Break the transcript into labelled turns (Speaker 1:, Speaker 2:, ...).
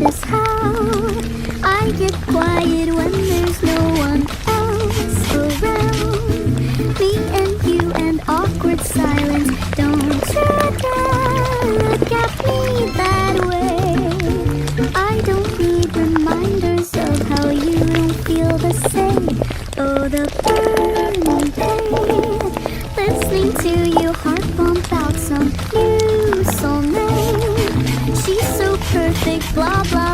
Speaker 1: notice how I get quiet when there's no one else around. Me and you and awkward silence. Don't you dare look at me that way. I don't need reminders of how you don't feel the same. Oh, the burning pain, listening to your heart pump out some new soulmate. She's so perfect, blah blah.